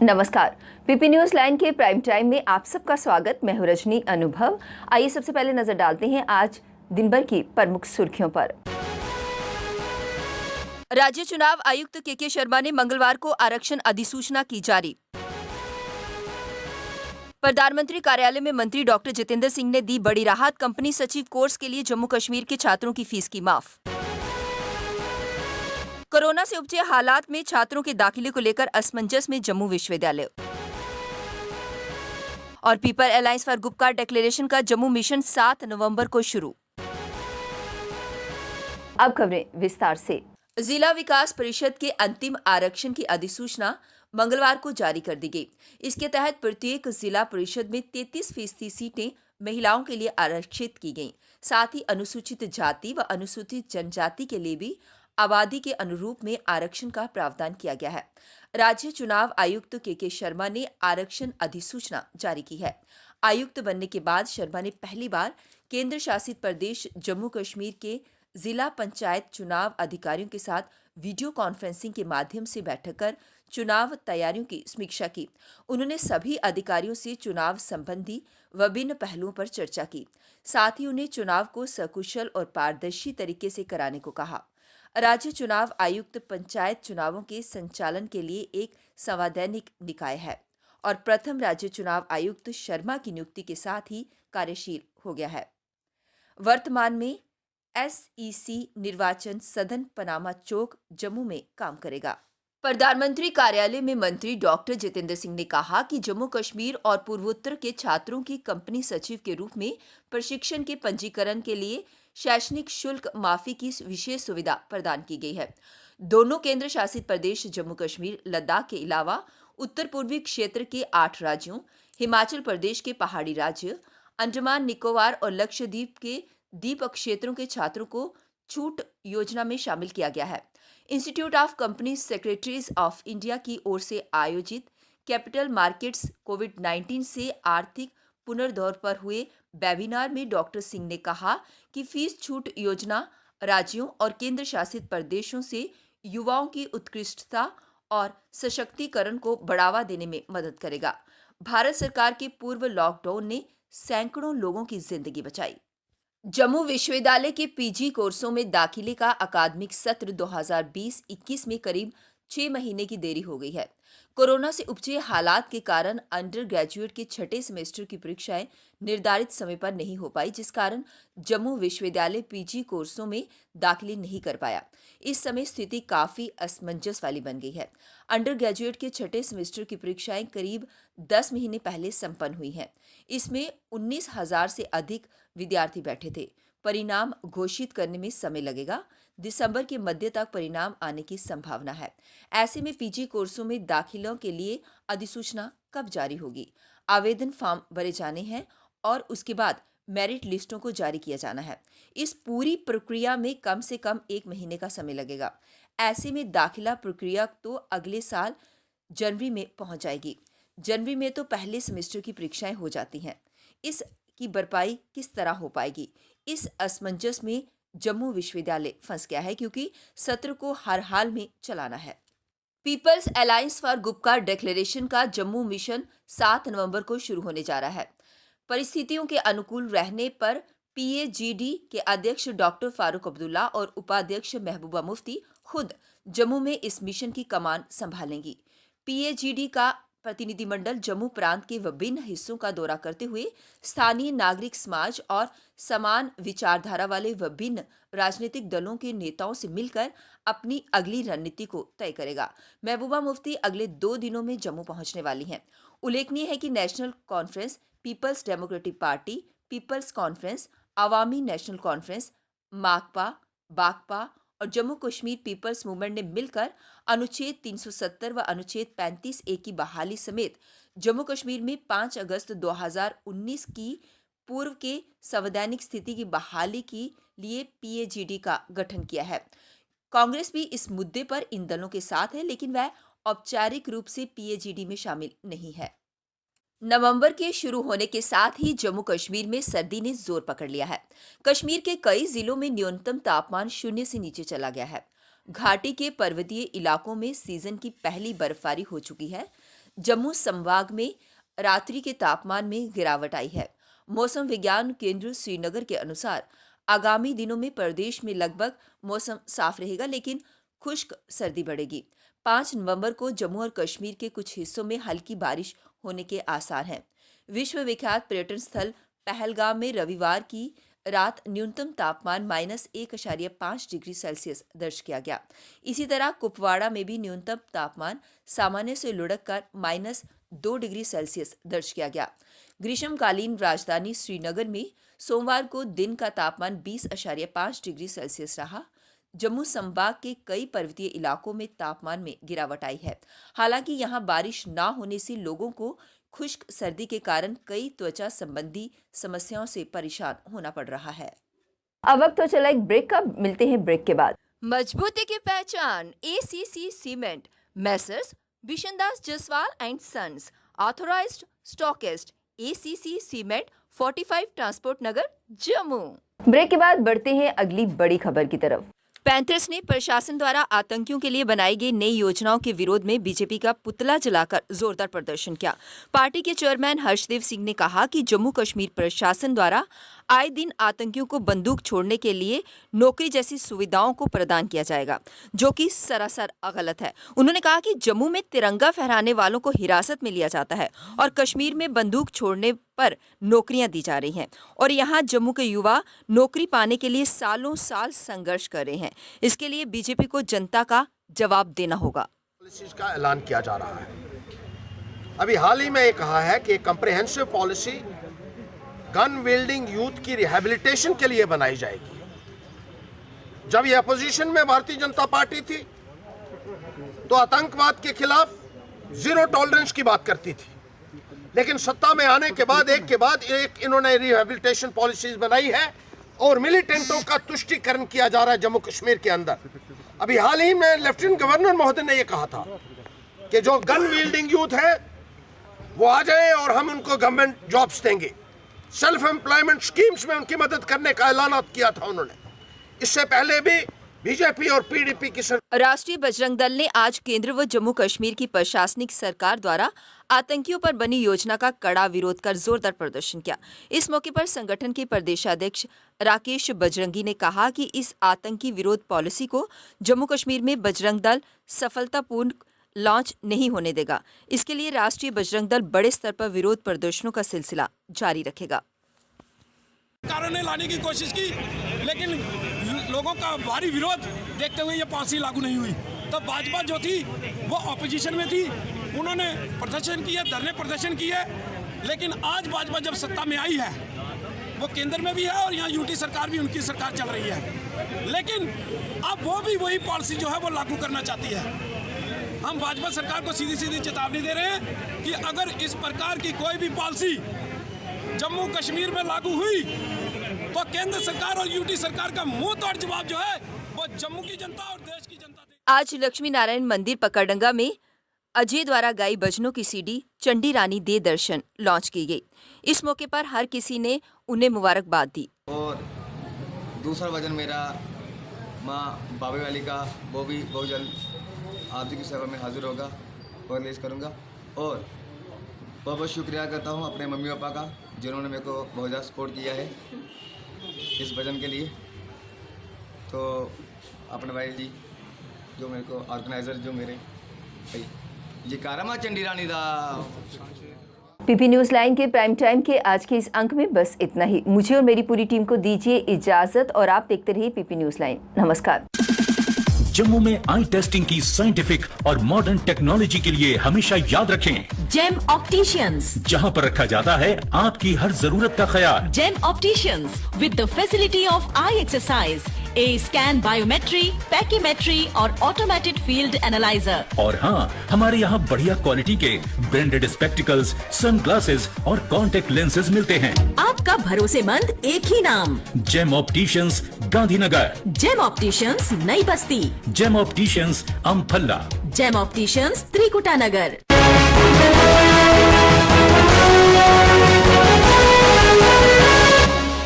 नमस्कार। PP news line के prime time में आप सबका स्वागत। मैं हूं रजनी अनुभव। आइए सबसे पहले नजर डालते हैं आज दिन भर की प्रमुख सुर्खियों पर। राज्य चुनाव आयुक्त के शर्मा ने मंगलवार को आरक्षण अधिसूचना की जारी। प्रधानमंत्री कार्यालय में मंत्री डॉक्टर जितेंद्र सिंह ने दी बड़ी राहत। कंपनी सचिव कोर्स के लिए जम्मू कश्मीर के छात्रों की फीस की माफ। कोरोना से उपजे हालात में छात्रों के दाखिले को लेकर असमंजस में जम्मू विश्वविद्यालय। और people alliance for Gupkar declaration का जम्मू मिशन 7 नवंबर को शुरू। अब खबरें विस्तार से। जिला विकास परिषद के अंतिम आरक्षण की अधिसूचना मंगलवार को जारी कर दी गई। इसके तहत प्रत्येक जिला परिषद में 33% सीटें महिलाओं के लिए आरक्षित की गईं। साथ ही अनुसूचित जाति व अनुसूचित जनजाति के लिए भी आबादी के अनुरूप में आरक्षण का प्रावधान किया गया है। राज्य चुनाव आयुक्त के शर्मा ने आरक्षण अधिसूचना जारी की है। आयुक्त बनने के बाद शर्मा ने पहली बार केंद्र शासित प्रदेश जम्मू कश्मीर के जिला पंचायत चुनाव अधिकारियों के साथ वीडियो कॉन्फ्रेंसिंग के माध्यम से बैठक कर चुनाव तैयारियों की समीक्षा की। उन्होंने सभी अधिकारियों से चुनाव संबंधी विभिन्न पहलुओं पर चर्चा की। साथ ही उन्हें चुनाव को सकुशल और पारदर्शी तरीके से कराने को कहा। राज्य चुनाव आयुक्त पंचायत चुनावों के संचालन के लिए एक संवैधानिक निकाय है और प्रथम राज्य चुनाव आयुक्त शर्मा की नियुक्ति के साथ ही कार्यशील हो गया है। वर्तमान में SEC निर्वाचन सदन पनामा चौक जम्मू में काम करेगा। प्रधानमंत्री कार्यालय में मंत्री डॉक्टर जितेंद्र सिंह ने कहा कि जम्मू कश्मीर और पूर्वोत्तर के छात्रों की कंपनी सचिव के रूप में प्रशिक्षण के पंजीकरण के लिए शैक्षणिक शुल्क माफी की विशेष सुविधा प्रदान की गई है। दोनों केंद्र शासित प्रदेश जम्मू कश्मीर लद्दाख के अलावा उत्तर पूर्वी क्षेत्र के 8 राज्यों, हिमाचल प्रदेश के पहाड़ी राज्य, अंडमान निकोबार और लक्षद्वीप के द्वीप क्षेत्रों के छात्रों को छूट योजना में शामिल किया गया है। Institute of company secretaries of India की ओर से आयोजित कैपिटल मार्केट्स कोविड-19 से आर्थिक पुनर्दौर पर हुए वेबिनार में डॉक्टर सिंह ने कहा कि फीस छूट योजना राज्यों और केंद्र शासित प्रदेशों से युवाओं की उत्कृष्टता और सशक्तिकरण को बढ़ावा देने में मदद करेगा। भारत सरकार के पूर्व लॉकडाउन ने सैकड़ों लोगों की जिंदगी बचाई। जम्मू विश्वविद्यालय के PG कोर्सों में दाखिले का अकादमिक सत्र 2020-21 में करीब 6 महीने की देरी हो गई है। कोरोना से उपजे हालात के कारण अंडर ग्रेजुएट के छठे सेमेस्टर की परीक्षाएं निर्धारित समय पर नहीं हो पाई, जिस कारण जम्मू विश्वविद्यालय PG कोर्सों में दाखिले नहीं कर पाया। इस समय स्थिति काफी असमंजस वाली बन गई है। अंडर ग्रेजुएट के छठे सेमेस्टर की परीक्षाएं करीब 10 महीने पहले संपन्न हुई हैं। इसमें 19,000 से अधिक विद्यार्थी बैठे थे। परिणाम घोषित करने में समय लगेगा। दिसंबर के मध्य तक परिणाम आने की संभावना है। ऐसे में PG कोर्सों में दाखिलों के लिए अधिसूचना कब जारी होगी? आवेदन फॉर्म भरे जाने हैं और उसके बाद मेरिट लिस्टों को जारी किया जाना है। इस पूरी प्रक्रिया में कम से कम 1 महीने का समय लगेगा। ऐसे में दाखिला प्रक्रिया तो अगले साल जनवरी में पहुंच जाएगी। जनवरी में तो पहले सेमेस्टर की परीक्षाएं हो जाती हैं। इस की भरपाई किस तरह हो पाएगी? इस असमंजस में जम्मू विश्वविद्यालय फंस गया है, क्योंकि सत्र को हर हाल में चलाना है। People's alliance for Gupkar declaration का जम्मू मिशन 7 नवंबर को शुरू होने जा रहा है। परिस्थितियों के अनुकूल रहने पर PAGD के अध्यक्ष डॉक्टर फारूक अब्दुल्ला और उपाध्यक्ष महबूबा मुफ्ती खुद जम्मू में इस मिशन की कमान संभालेंगी। PAGD का प्रतिनिधिमंडल जम्मू प्रांत के विभिन्न हिस्सों का दौरा करते हुए स्थानीय नागरिक समाज और समान विचारधारा वाले विभिन्न राजनीतिक दलों के नेताओं से मिलकर अपनी अगली रणनीति को तय करेगा। महबूबा मुफ्ती अगले 2 दिनों में जम्मू पहुंचने वाली हैं। उल्लेखनीय है कि national conference, people's democratic party, people's conference, Awami national conference, Makpa, बाकपा और जम्मू कश्मीर पीपल्स मूवमेंट ने मिलकर अनुच्छेद 370 व अनुच्छेद 35A की बहाली समेत जम्मू कश्मीर में 5 अगस्त 2019 की पूर्व के संवैधानिक स्थिति की बहाली के लिए PAGD का गठन किया है। कांग्रेस भी इस मुद्दे पर इन दलों के साथ है, लेकिन वह औपचारिक रूप से PAGD में शामिल नहीं है। नवंबर के शुरू होने के साथ ही जम्मू कश्मीर में सर्दी ने जोर पकड़ लिया है। कश्मीर के कई जिलों में न्यूनतम तापमान 0 से नीचे चला गया है। घाटी के पर्वतीय इलाकों में सीजन की पहली बर्फबारी हो चुकी है। जम्मू संभाग में रात्रि के तापमान में गिरावट आई है। मौसम विज्ञान केंद्र श्रीनगर के अनुसार आगामी दिनों में प्रदेश में लगभग मौसम साफ रहेगा, लेकिन खुश्क सर्दी बढ़ेगी। 5 नवंबर को जम्मू और कश्मीर के कुछ हिस्सों में हल्की बारिश होने के आसार हैं। विश्व विख्यात पर्यटन स्थल पहलगाम में रविवार की रात न्यूनतम तापमान -1.5 डिग्री सेल्सियस दर्ज किया गया। इसी तरह कुपवाड़ा में भी न्यूनतम तापमान सामान्य से लुढ़क कर -2 डिग्री सेल्सियस दर्ज किया गया। ग्रीष्मकालीन राजधानी श्रीनगर में सोमवार को दिन का तापमान 20.5 डिग्री सेल्सियस रहा। जम्मू संभाग के कई पर्वतीय इलाकों में तापमान में गिरावट आई है। हालांकि यहां बारिश न होने से लोगों को खुश्क सर्दी के कारण कई त्वचा संबंधी समस्याओं से परेशान होना पड़ रहा है। अब वक्त तो चला एक ब्रेक का, मिलते हैं ब्रेक के बाद। मजबूती की पहचान ACC cement, messrs Bishandas Jaswal and sons, authorised stockist, ACC cement, 45 transport Nagar, Jammu. Break के बाद बढ़ते हैं अगली बड़ी खबर की तरफ। पैंथर्स ने प्रशासन द्वारा आतंकियों के लिए बनाई गई नई योजनाओं के विरोध में बीजेपी का पुतला जलाकर जोरदार प्रदर्शन किया। पार्टी के चेयरमैन हर्षदेव सिंह ने कहा कि जम्मू कश्मीर प्रशासन द्वारा आए दिन आतंकियों को बंदूक छोड़ने के लिए नौकरी जैसी सुविधाओं को प्रदान किया जाएगा, जो कि सरासर गलत है। उन्होंने कहा कि जम्मू में तिरंगा फहराने वालों को हिरासत में लिया जाता है और कश्मीर में बंदूक छोड़ने पर नौकरियां दी जा रही हैं और यहां जम्मू के युवा नौकरी पाने के लिए सालों साल संघर्ष कर रहे हैं। इसके लिए बीजेपी को जनता का जवाब देना होगा। पॉलिसीज का ऐलान किया जा रहा है। अभी हाल ही में ये कहा है कि कम्प्रिहेंसिव पॉलिसी गन विल्डिंग यूथ की रिहैबिलिटेशन के लिए बनाई जाएगी। जब ये अपोजिशन में भारतीय जनता पार्टी थी तो आतंकवाद के खिलाफ जीरो टॉलरेंस की बात करती थी, लेकिन सत्ता में आने के बाद एक इन्होंने रिहैबिलिटेशन पॉलिसीज बनाई है और मिलिटेंटों का तुष्टीकरण किया जा रहा है जम्मू कश्मीर के अंदर। अभी हाल ही में लेफ्टिनेंट गवर्नर महोदय ने यह कहा था कि जो गन विल्डिंग यूथ है वो आ जाए और हम उनको गवर्नमेंट जॉब्स देंगे। सेल्फ एम्प्लॉयमेंट स्कीम्स में उनकी मदद करने का ऐलान किया था उन्होंने। इससे पहले भी बीजेपी और पीडीपी की राष्ट्रीय बजरंग दल ने आज केंद्र व जम्मू कश्मीर की प्रशासनिक सरकार द्वारा आतंकियों पर बनी योजना का कड़ा विरोध कर जोरदार प्रदर्शन किया। इस मौके पर संगठन के प्रदेशाध्यक्ष राकेश बजरंगी ने कहा कि इस आतंकी विरोध पॉलिसी को जम्मू कश्मीर में बजरंग दल सफलतापूर्ण लॉन्च नहीं होने देगा। इसके लिए राष्ट्रीय बजरंग दल बड़े स्तर पर विरोध प्रदर्शनों का सिलसिला जारी रखेगा। सरकारों ने लाने की कोशिश की, लेकिन लोगों का भारी विरोध देखते हुए ये पॉलिसी लागू नहीं हुई। तो भाजपा जो थी वो ऑपोजिशन में थी, उन्होंने प्रदर्शन किए, धरने प्रदर्शन किए, लेकिन आज भाजपा जब सत्ता में आई है वो केंद्र में भी है और यहाँ यूटी सरकार भी उनकी सरकार चल रही है, लेकिन अब वो भी वही पॉलिसी जो है वो लागू करना चाहती है। हम भाजपा सरकार को सीधी सीधी चेतावनी दे रहे हैं कि अगर इस प्रकार की कोई भी पॉलिसी जम्मू कश्मीर में लागू हुई तो केंद्र सरकार और यूटी सरकार का मुंह तोड़ जवाब जो है वो जम्मू की जनता और देश की जनता देगी। आज लक्ष्मी नारायण मंदिर पकड़डंगा में अजय द्वारा गाई भजनों की सीडी चंडी रानी दे दर्शन लॉन्च की गई। इस मौके पर हर किसी ने उन्हें मुबारकबाद दी। और दूसरा भजन मेरा माँ बाबे वाली का, वो भी बहुत जल्द आप जी की सेवा में हाजिर होगा और रिलीज करूँगा। और बहुत बहुत शुक्रिया करता हूँ अपने मम्मी पापा का, जिन्होंने मेरे को बहुत ज़्यादा सपोर्ट किया है इस भजन के लिए। तो अपने भाई जी जो मेरे को ऑर्गेनाइज़र जो मेरे भाई जी कारमा चंडी रानी दा। पीपी न्यूज़ लाइन के प्राइम टाइम के आज के इस अंक में बस इतना ही। मुझे और मेरी पूरी टीम को दीजिए इजाजत और आप देखते रहिए पीपी न्यूज़ लाइन। नमस्कार। जम्मू में आई टेस्टिंग की साइंटिफिक और मॉडर्न टेक्नोलॉजी के लिए हमेशा याद रखें जेम ऑप्टिशियंस, जहां पर रखा जाता है आपकी हर जरूरत का ख्याल। Gem opticians with the facility of eye exercise, A scan, biometry, pachymetry और ऑटोमेटेड फील्ड एनालाइजर। और हाँ, हमारे यहाँ बढ़िया क्वालिटी के ब्रांडेड स्पेक्टिकल्स, सनग्लासेस और कॉन्टेक्ट लेंसेज मिलते हैं। आपका भरोसेमंद एक ही नाम, Gem Opticians, Gandhinagar. Gem Opticians, Nai Basti. Gem Opticians, Amphalla. Gem Opticians, Trikuta नगर।